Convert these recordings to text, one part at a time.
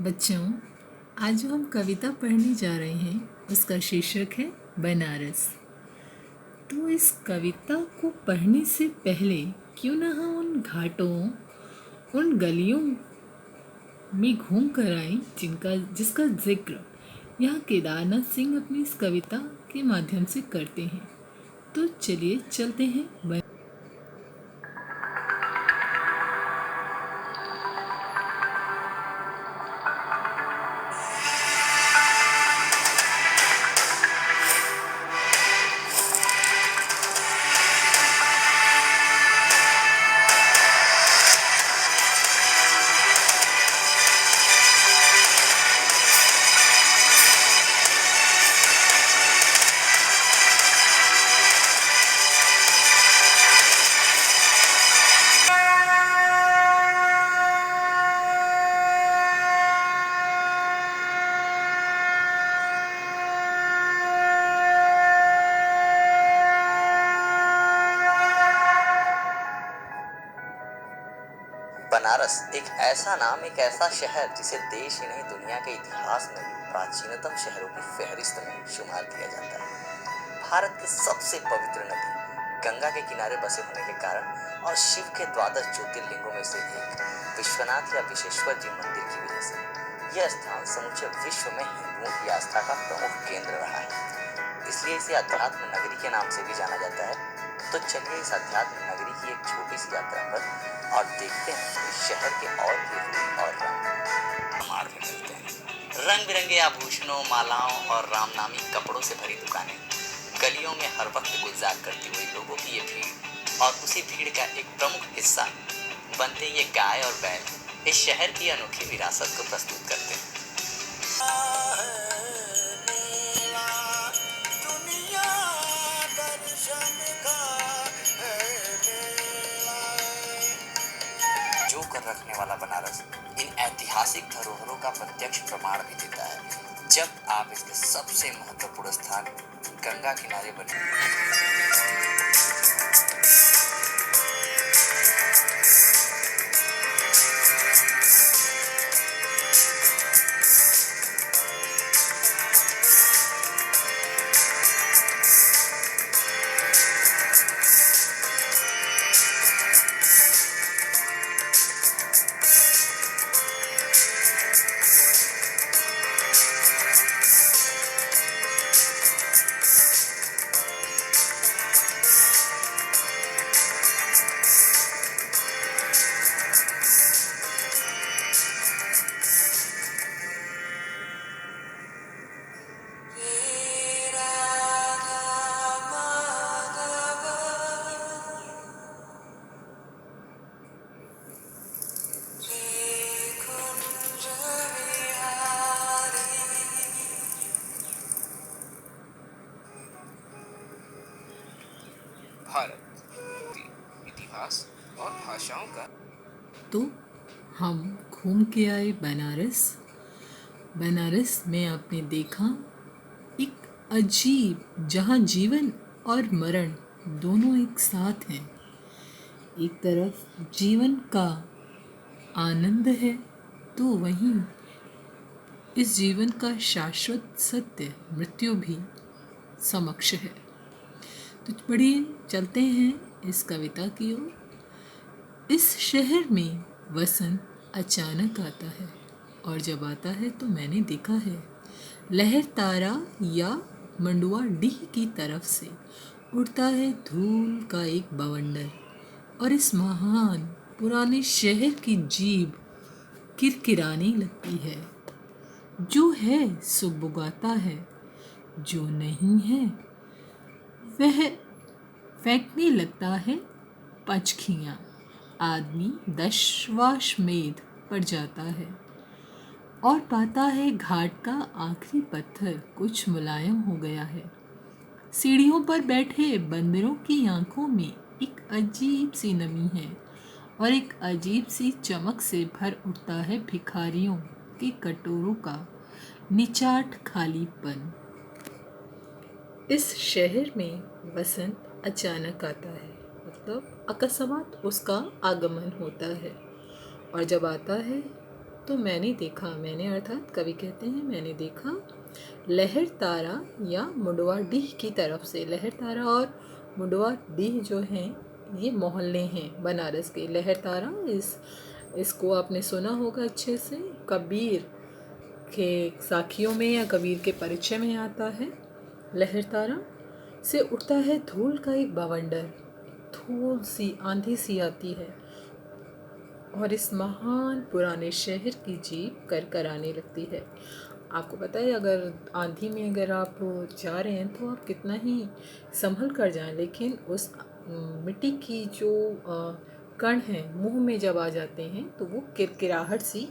बच्चों, आज जो हम कविता पढ़ने जा रहे हैं उसका शीर्षक है बनारस। तो इस कविता को पढ़ने से पहले क्यों ना हम उन घाटों, उन गलियों में घूम कर आए जिसका जिक्र यहाँ केदारनाथ सिंह अपनी इस कविता के माध्यम से करते हैं। तो चलिए चलते हैं। बनारस एक ऐसा नाम, एक ऐसा शहर जिसे देश ही नहीं दुनिया के इतिहास में भी प्राचीनतम शहरों की फहरिस्त में शुमार किया जाता है। भारत की सबसे पवित्र नदी गंगा के किनारे बसे होने के कारण और शिव के द्वादश ज्योतिर्लिंगों में से एक विश्वनाथ या विश्वेश्वर जी मंदिर की वजह से यह स्थान समूचे विश्व में हिंदुओं की आस्था का प्रमुख केंद्र रहा है। इसलिए इसे अध्यात्म नगरी के नाम से भी जाना जाता है। तो चलिए इस अध्यात्म नगरी की एक छोटी सी यात्रा पर और देखते हैं इस शहर के और भी रूप और रंग में मिलते हैं। रंग बिरंगे आभूषणों, मालाओं और रामनामी कपड़ों से भरी दुकानें, गलियों में हर वक्त गुलजार करती हुई लोगों की ये भीड़ और उसी भीड़ का एक प्रमुख हिस्सा बनते ये गाय और बैल इस शहर की अनोखी विरासत को प्रस्तुत करते हैं। रखने वाला बनारस इन ऐतिहासिक धरोहरों का प्रत्यक्ष प्रमाण भी देता है। जब आप इसके सबसे महत्वपूर्ण स्थान गंगा किनारे बने भारत के इतिहास और भाषाओं का। तो हम घूम के आए बनारस। बनारस में आपने देखा एक अजीब, जहाँ जीवन और मरण दोनों एक साथ हैं। एक तरफ जीवन का आनंद है तो वहीं इस जीवन का शाश्वत सत्य मृत्यु भी समक्ष है। तो बढ़िए चलते हैं इस कविता की ओर। इस शहर में वसंत अचानक आता है और जब आता है तो मैंने देखा है लहर तारा या मंडुआ डीह की तरफ से उड़ता है धूल का एक बवंडर और इस महान पुराने शहर की जीभ किरकिराने लगती है। जो है सो बुगाता है, जो नहीं है वह फेंकने लगता है पचखियाँ। आदमी दशवाश्मेध पर जाता है और पाता है घाट का आखिरी पत्थर कुछ मुलायम हो गया है। सीढ़ियों पर बैठे बंदरों की आंखों में एक अजीब सी नमी है और एक अजीब सी चमक से भर उठता है भिखारियों के कटोरों का निचाट खालीपन। इस शहर में वसंत अचानक आता है, मतलब अकस्मात उसका आगमन होता है और जब आता है तो मैंने देखा, मैंने अर्थात कवि कहते हैं मैंने देखा लहर तारा या मुंडवा डीह की तरफ से। लहर तारा और मुंडवा डीह जो हैं ये मोहल्ले हैं बनारस के। लहर तारा इसको आपने सुना होगा अच्छे से, कबीर के साखियों में या कबीर के परिचय में आता है। लहर तारा से उठता है धूल का एक बवंडर, धूल सी आंधी सी आती है और इस महान पुराने शहर की जीप करकराने लगती है। आपको पता है अगर आंधी में अगर आप जा रहे हैं तो आप कितना ही संभल कर जाएं, लेकिन उस मिट्टी की जो कण हैं मुंह में जब आ जाते हैं तो वो किरकिराहट सी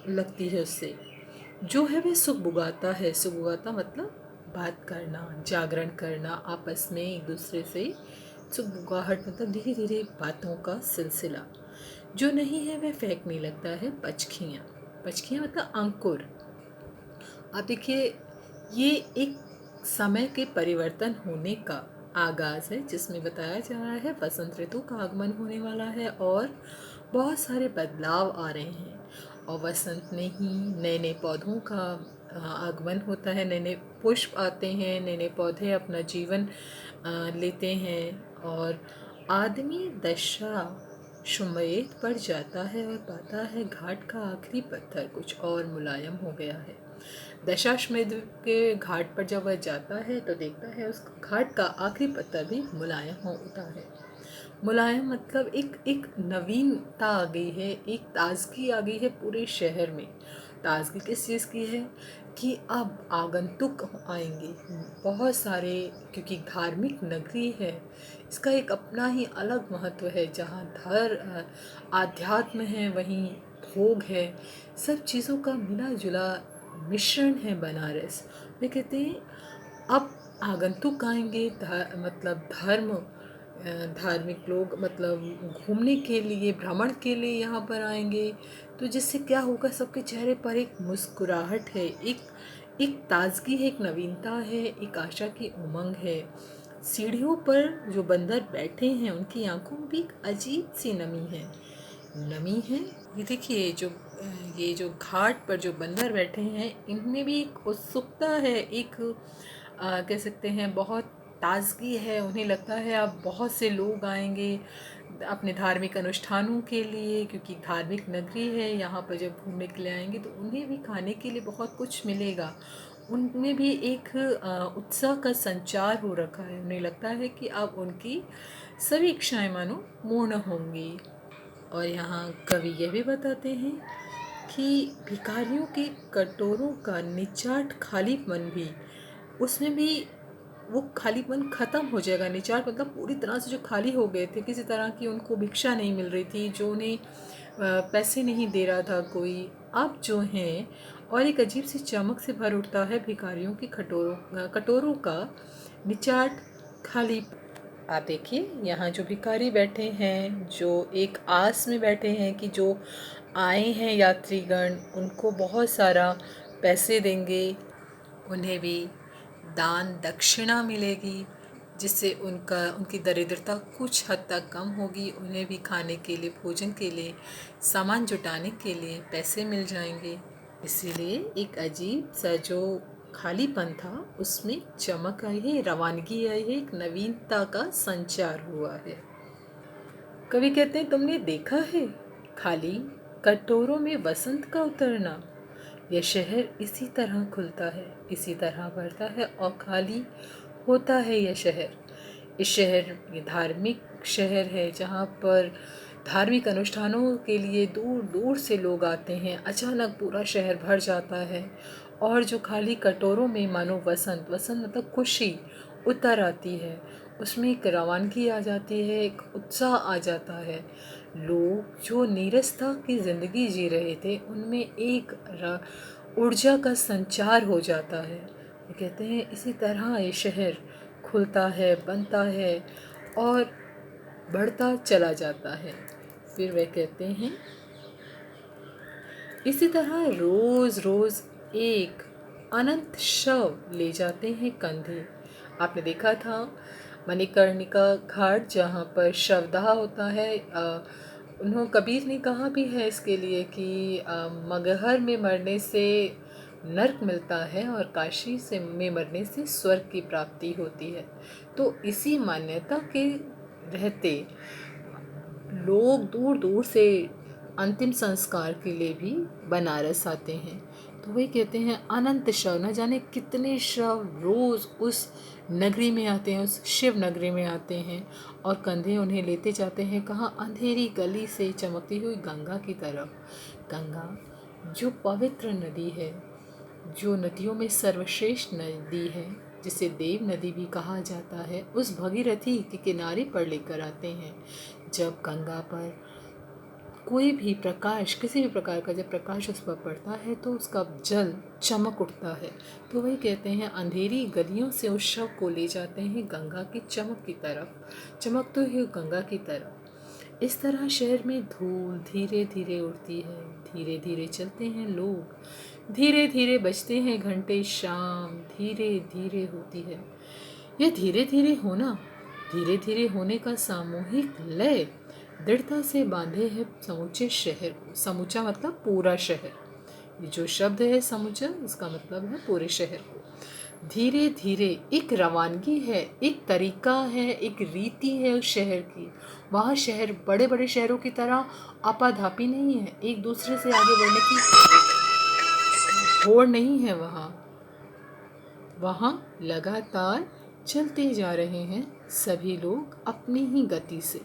लगती है उससे। जो है वह सुगबुगाता है। सुगबुगाता मतलब बात करना, जागरण करना आपस में एक दूसरे से। सुगबुगाहट मतलब धीरे धीरे बातों का सिलसिला। जो नहीं है वह फेंकने लगता है पचखियाँ। पचखियाँ मतलब अंकुर। आप देखिए ये एक समय के परिवर्तन होने का आगाज़ है जिसमें बताया जा रहा है वसंत ऋतु का आगमन होने वाला है और बहुत सारे बदलाव आ रहे हैं। और वसंत में ही नए नए पौधों का आगमन होता है, नए नए पुष्प आते हैं, नए नए पौधे अपना जीवन लेते हैं और आदमी दशा शुम्भेद पर जाता है और पाता है घाट का आखिरी पत्थर कुछ और मुलायम हो गया है। दशाश्वमेध के घाट पर जब वह जाता है तो देखता है उस घाट का आखिरी पत्थर भी मुलायम होता है। मुलायम मतलब एक नवीनता आ गई है, एक ताजगी आ गई है पूरे शहर में। ताजगी किस चीज़ की है कि अब आगंतुक आएंगे बहुत सारे, क्योंकि धार्मिक नगरी है। इसका एक अपना ही अलग महत्व है। जहाँ आध्यात्म है वहीं भोग है, सब चीज़ों का मिला जुला मिश्रण है बनारस। वे कहते हैं अब आगंतुक आएंगे, मतलब धार्मिक लोग मतलब घूमने के लिए, भ्रमण के लिए यहाँ पर आएंगे। तो जिससे क्या होगा, सबके चेहरे पर एक मुस्कुराहट है, एक ताजगी है, एक नवीनता है, एक आशा की उमंग है। सीढ़ियों पर जो बंदर बैठे हैं उनकी आंखों में भी एक अजीब सी नमी है। ये देखिए ये जो घाट पर जो बंदर बैठे हैं इनमें भी एक उत्सुकता है, एक कह सकते हैं बहुत ताजगी है। उन्हें लगता है अब बहुत से लोग आएंगे अपने धार्मिक अनुष्ठानों के लिए, क्योंकि धार्मिक नगरी है। यहाँ पर जब घूमने के लिए आएंगे तो उन्हें भी खाने के लिए बहुत कुछ मिलेगा। उनमें भी एक उत्साह का संचार हो रखा है। उन्हें लगता है कि अब उनकी सभी इच्छाएं मानो पूर्ण होंगी। और यहाँ कवि यह भी बताते हैं कि भिखारियों के कटोरों का निचाट खालीपन भी, उसमें भी वो खालीपन ख़त्म हो जाएगा। निचाट मतलब पूरी तरह से जो खाली हो गए थे, किसी तरह की उनको भिक्षा नहीं मिल रही थी, जो उन्हें पैसे नहीं दे रहा था कोई, अब जो हैं और एक अजीब सी चमक से भर उठता है भिखारियों की कटोरों का निचाट खाली। आप देखिए यहाँ जो भिखारी बैठे हैं, जो एक आस में बैठे हैं कि जो आए हैं यात्रीगण उनको बहुत सारा पैसे देंगे, उन्हें भी दान दक्षिणा मिलेगी, जिससे उनकी दरिद्रता कुछ हद तक कम होगी। उन्हें भी खाने के लिए, भोजन के लिए, सामान जुटाने के लिए पैसे मिल जाएंगे। इसीलिए एक अजीब सा जो खालीपन था उसमें चमक आई है, रवानगी आई है, एक नवीनता का संचार हुआ है। कवि कहते हैं तुमने देखा है खाली कटोरों में वसंत का उतरना। यह शहर इसी तरह खुलता है, इसी तरह बढ़ता है और खाली होता है यह शहर। ये धार्मिक शहर है जहाँ पर धार्मिक अनुष्ठानों के लिए दूर दूर से लोग आते हैं। अचानक पूरा शहर भर जाता है और जो खाली कटोरों में मानो वसंत मतलब खुशी उतर आती है, उसमें एक रवानगी आ जाती है, एक उत्साह आ जाता है। लोग जो नीरसता की ज़िंदगी जी रहे थे उनमें एक ऊर्जा का संचार हो जाता है। वो कहते हैं इसी तरह ये शहर खुलता है, बनता है और बढ़ता चला जाता है। फिर वे कहते हैं इसी तरह रोज़ रोज़ एक अनंत शव ले जाते हैं कंधे। आपने देखा था मणिकर्णिका घाट जहाँ पर शवदाह होता है, उन्होंने कबीर ने कहा भी है इसके लिए कि मगहर में मरने से नर्क मिलता है और काशी से में मरने से स्वर्ग की प्राप्ति होती है। तो इसी मान्यता के रहते लोग दूर दूर से अंतिम संस्कार के लिए भी बनारस आते हैं। तो वही कहते हैं अनंत शव, न जाने कितने शव रोज़ उस नगरी में आते हैं, उस शिव नगरी में आते हैं और कंधे उन्हें लेते जाते हैं कहाँ, अंधेरी गली से चमकती हुई गंगा की तरफ। गंगा जो पवित्र नदी है, जो नदियों में सर्वश्रेष्ठ नदी है, जिसे देव नदी भी कहा जाता है, उस भगीरथी के किनारे पर लेकर आते हैं। जब गंगा पर कोई भी प्रकाश, किसी भी प्रकार का जब प्रकाश उस पर पड़ता है तो उसका जल चमक उठता है। तो वही कहते हैं अंधेरी गलियों से उस शव को ले जाते हैं गंगा की चमक की तरफ, चमक तो है गंगा की तरफ। इस तरह शहर में धूल धीरे धीरे उड़ती है, धीरे धीरे चलते हैं लोग, धीरे धीरे बजते हैं घंटे, शाम धीरे धीरे होती है। यह धीरे धीरे होना, धीरे धीरे होने का सामूहिक लय दृढ़ता से बांधे है समूचे शहर को। समूचा मतलब पूरा शहर, ये जो शब्द है समूचा, इसका मतलब है पूरे शहर को। धीरे धीरे एक रवानगी है, एक तरीका है, एक रीति है उस शहर की। वहाँ शहर बड़े बड़े शहरों की तरह आपाधापी नहीं है, एक दूसरे से आगे बढ़ने की होड़ नहीं है। वहाँ लगातार चलते जा रहे हैं सभी लोग अपनी ही गति से।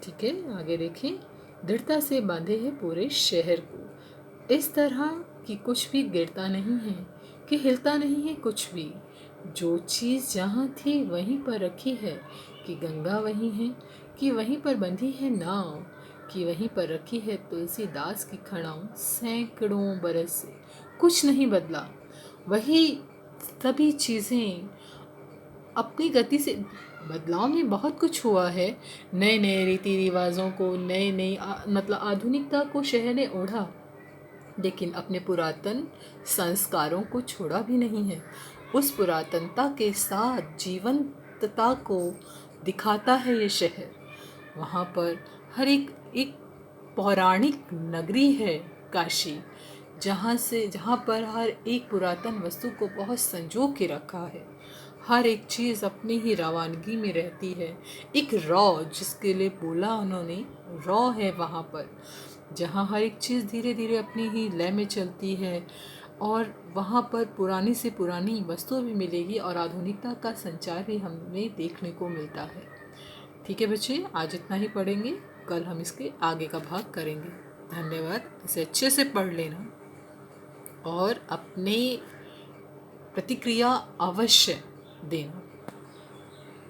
ठीक है, आगे देखें, दृढ़ता से बांधे हैं पूरे शहर को। इस तरह कि कुछ भी गिरता नहीं है, कि हिलता नहीं है कुछ भी। जो चीज़ जहाँ थी वहीं पर रखी है, कि गंगा वहीं है, कि वहीं पर बंधी है नाव, कि वहीं पर रखी है तुलसीदास की खड़ाऊँ सैकड़ों बरस से। कुछ नहीं बदला, वही सभी चीज़ें अपनी गति से। बदलाव में बहुत कुछ हुआ है, नए नए रीति रिवाजों को, नए नए मतलब आधुनिकता को शहर ने ओढ़ा, लेकिन अपने पुरातन संस्कारों को छोड़ा भी नहीं है। उस पुरातनता के साथ जीवंतता को दिखाता है ये शहर। वहाँ पर हर एक पौराणिक नगरी है काशी, जहाँ पर हर एक पुरातन वस्तु को बहुत संजो के रखा है। हर एक चीज़ अपनी ही रवानगी में रहती है। एक रॉ, जिसके लिए बोला उन्होंने, रॉ है वहाँ पर, जहाँ हर एक चीज़ धीरे धीरे अपनी ही लय में चलती है। और वहाँ पर पुरानी से पुरानी वस्तु भी मिलेगी और आधुनिकता का संचार भी हमें देखने को मिलता है। ठीक है बच्चे, आज इतना ही पढ़ेंगे, कल हम इसके आगे का भाग करेंगे। धन्यवाद। इसे अच्छे से पढ़ लेना और अपने प्रतिक्रिया अवश्य देना।